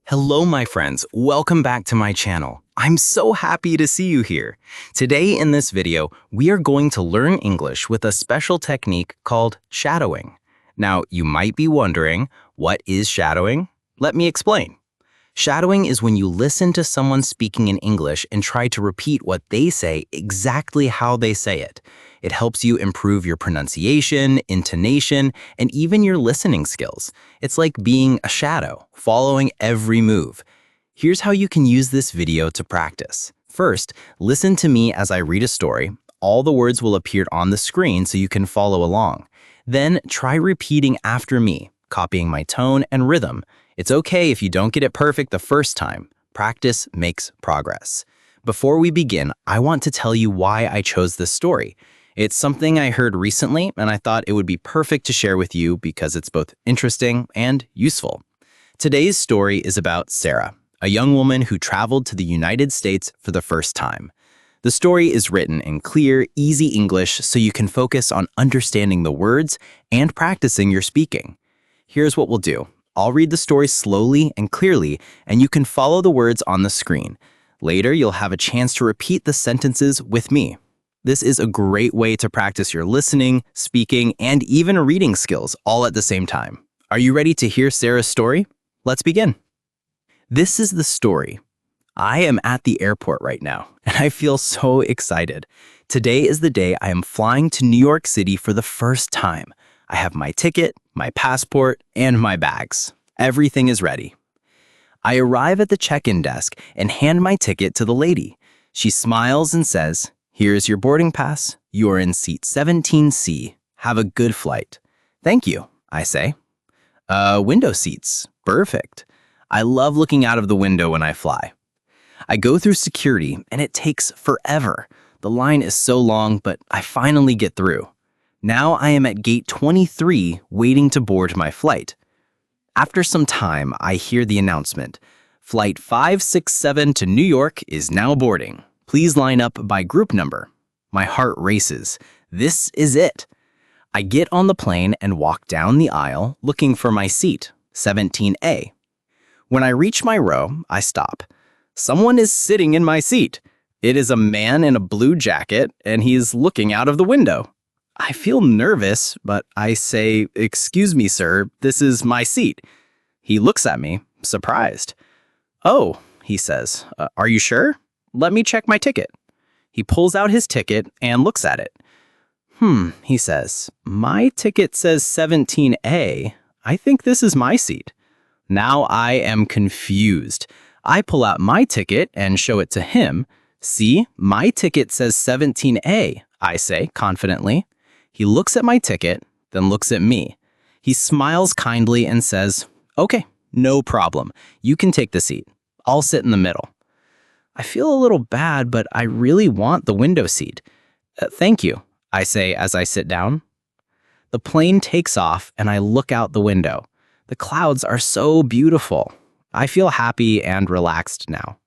Hello, my friends. Welcome back to my channel. I'm so happy to see you here. Today in this video, we are going to learn English with a special technique called shadowing. Now, you might be wondering, what is shadowing? Let me explain. Shadowing is when you listen to someone speaking in English and try to repeat what they say exactly how they say it. It helps you improve your pronunciation, intonation, and even your listening skills. It's like being a shadow, following every move. Here's how you can use this video to practice. First, listen to me as I read a story. All the words will appear on the screen so you can follow along. Then try repeating after me, copying my tone and rhythm. It's okay if you don't get it perfect the first time. Practice makes progress. Before we begin, I want to tell you why I chose this story. It's something I heard recently, and I thought it would be perfect to share with you because it's both interesting and useful. Today's story is about Sarah, a young woman who traveled to the United States for the first time. The story is written in clear, easy English so you can focus on understanding the words and practicing your speaking. Here's what we'll do. I'll read the story slowly and clearly, and you can follow the words on the screen. Later, you'll have a chance to repeat the sentences with me. This is a great way to practice your listening, speaking, and even reading skills all at the same time. Are you ready to hear Sarah's story? Let's begin. This is the story. I am at the airport right now, and I feel so excited. Today is the day I am flying to New York City for the first time. I have my ticket, my passport, and my bags. Everything is ready. I arrive at the check-in desk and hand my ticket to the lady. She smiles and says, "Here's your boarding pass. You are in seat 17C. Have a good flight." "Thank you," I say. Window seats. Perfect. I love looking out of the window when I fly. I go through security, and it takes forever. The line is so long, but I finally get through. Now I am at gate 23, waiting to board my flight. After some time, I hear the announcement. Flight 567 to New York is now boarding. Please line up by group number. My heart races. This is it. I get on the plane and walk down the aisle, looking for my seat, 17A. When I reach my row, I stop. Someone is sitting in my seat. It is a man in a blue jacket, and he is looking out of the window. I feel nervous, but I say, "Excuse me, sir, this is my seat." He looks at me, surprised. "Oh," he says, "Are you sure? Let me check my ticket." He pulls out his ticket and looks at it. He says, "My ticket says 17A. I think this is my seat." Now I am confused. I pull out my ticket and show it to him. "See, my ticket says 17A, I say confidently. He looks at my ticket, then looks at me. He smiles kindly and says, "Okay, no problem. You can take the seat. I'll sit in the middle." I feel a little bad, but I really want the window seat. "Thank you," I say as I sit down. The plane takes off and I look out the window. The clouds are so beautiful. I feel happy and relaxed now.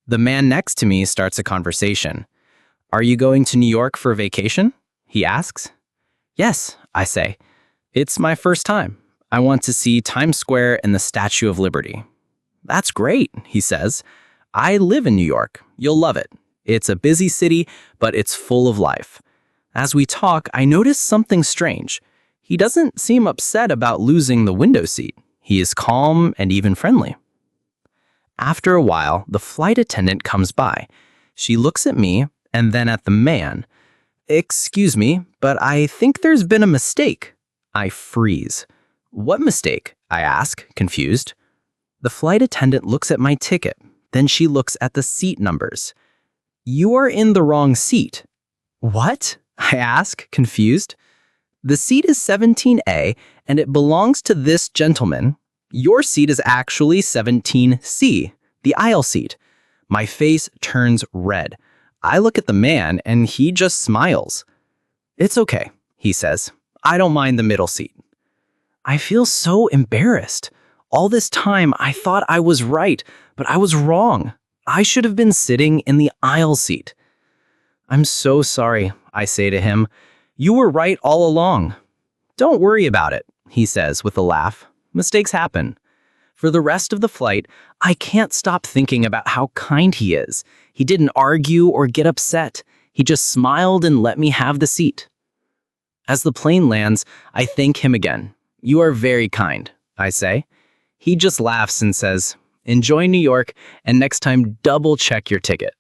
The man next to me starts a conversation. "Are you going to New York for vacation?" he asks. "Yes," I say. "It's my first time. I want to see Times Square and the Statue of Liberty." "That's great," he says. "I live in New York. You'll love it. It's a busy city, but it's full of life." As we talk, I notice something strange. He doesn't seem upset about losing the window seat. He is calm and even friendly. After a while, the flight attendant comes by. She looks at me and then at the man. "Excuse me, but I think there's been a mistake." I freeze. "What mistake?" I ask, confused. The flight attendant looks at my ticket. Then she looks at the seat numbers. "You are in the wrong seat." "What?" I ask, confused. "The seat is 17A, and it belongs to this gentleman. Your seat is actually 17C, the aisle seat." My face turns red. I look at the man, and he just smiles. "It's okay," he says. "I don't mind the middle seat." I feel so embarrassed. All this time, I thought I was right, but I was wrong. I should have been sitting in the aisle seat. "I'm so sorry," I say to him. "You were right all along." "Don't worry about it," he says with a laugh. "Mistakes happen." For the rest of the flight, I can't stop thinking about how kind he is. He didn't argue or get upset. He just smiled and let me have the seat. As the plane lands, I thank him again. "You are very kind," I say. He just laughs and says, "Enjoy New York, and next time double check your ticket."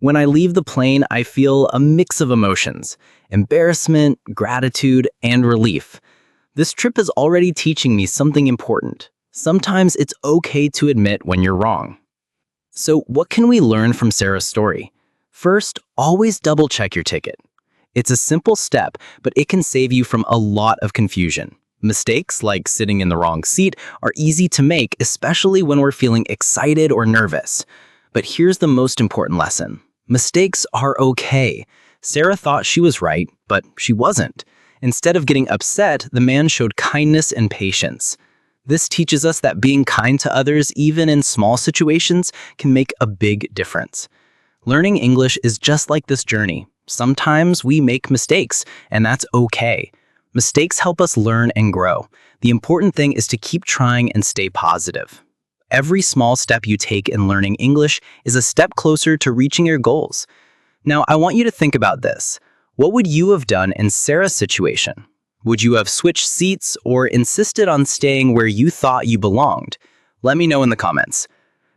When I leave the plane, I feel a mix of emotions: embarrassment, gratitude, and relief. This trip is already teaching me something important. Sometimes it's okay to admit when you're wrong. So what can we learn from Sarah's story? First, always double check your ticket. It's a simple step, but it can save you from a lot of confusion. Mistakes, like sitting in the wrong seat, are easy to make, especially when we're feeling excited or nervous. But here's the most important lesson. Mistakes are okay. Sarah thought she was right, but she wasn't. Instead of getting upset, the man showed kindness and patience. This teaches us that being kind to others, even in small situations, can make a big difference. Learning English is just like this journey. Sometimes we make mistakes, and that's okay. Mistakes help us learn and grow. The important thing is to keep trying and stay positive. Every small step you take in learning English is a step closer to reaching your goals. Now, I want you to think about this. What would you have done in Sarah's situation? Would you have switched seats or insisted on staying where you thought you belonged? Let me know in the comments.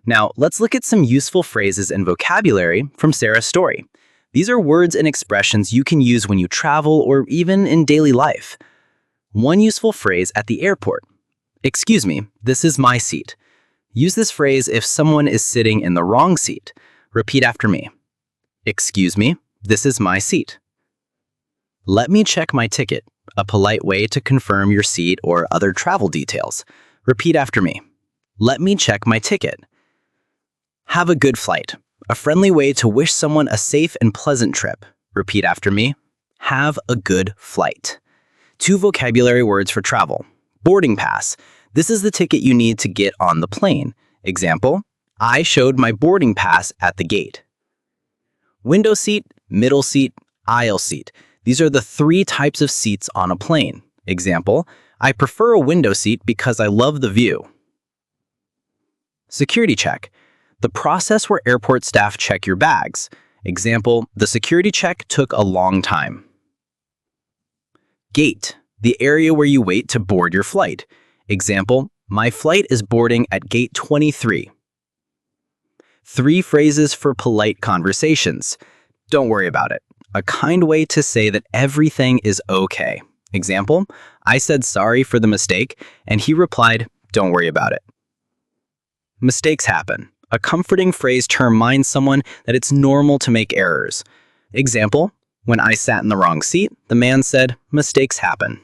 Now, let's look at some useful phrases and vocabulary from Sarah's story. These are words and expressions you can use when you travel or even in daily life. One useful phrase at the airport. "Excuse me, this is my seat." Use this phrase if someone is sitting in the wrong seat. Repeat after me. "Excuse me, this is my seat." "Let me check my ticket," a polite way to confirm your seat or other travel details. Repeat after me. "Let me check my ticket." "Have a good flight," a friendly way to wish someone a safe and pleasant trip. Repeat after me. Have a good flight. 2 vocabulary words for travel. Boarding pass. This is the ticket you need to get on the plane. Example, I showed my boarding pass at the gate. Window seat, middle seat, aisle seat. These are the 3 types of seats on a plane. Example, I prefer a window seat because I love the view. Security check. The process where airport staff check your bags. Example, the security check took a long time. Gate. The area where you wait to board your flight. Example, my flight is boarding at gate 23. 3 phrases for polite conversations. Don't worry about it. A kind way to say that everything is okay. Example, I said sorry for the mistake, and he replied, don't worry about it. Mistakes happen. A comforting phrase to remind someone that it's normal to make errors. Example, when I sat in the wrong seat, the man said, mistakes happen.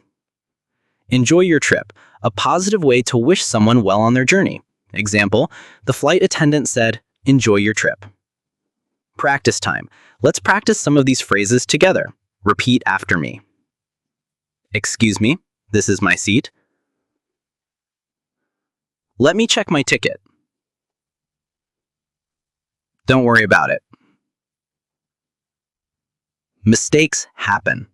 Enjoy your trip. A positive way to wish someone well on their journey. Example, the flight attendant said, enjoy your trip. Practice time. Let's practice some of these phrases together. Repeat after me. Excuse me, this is my seat. Let me check my ticket. Don't worry about it. Mistakes happen.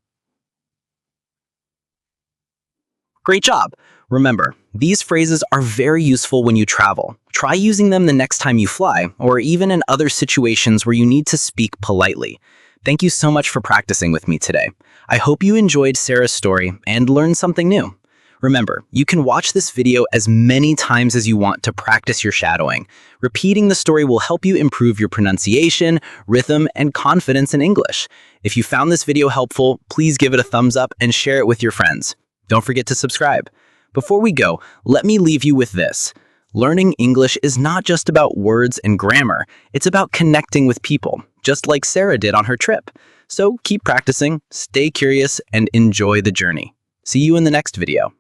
Great job! Remember, these phrases are very useful when you travel. Try using them the next time you fly, or even in other situations where you need to speak politely. Thank you so much for practicing with me today. I hope you enjoyed Sarah's story and learned something new. Remember, you can watch this video as many times as you want to practice your shadowing. Repeating the story will help you improve your pronunciation, rhythm, and confidence in English. If you found this video helpful, please give it a thumbs up and share it with your friends. Don't forget to subscribe. Before we go, let me leave you with this. Learning English is not just about words and grammar. It's about connecting with people, just like Sarah did on her trip. So keep practicing, stay curious, and enjoy the journey. See you in the next video.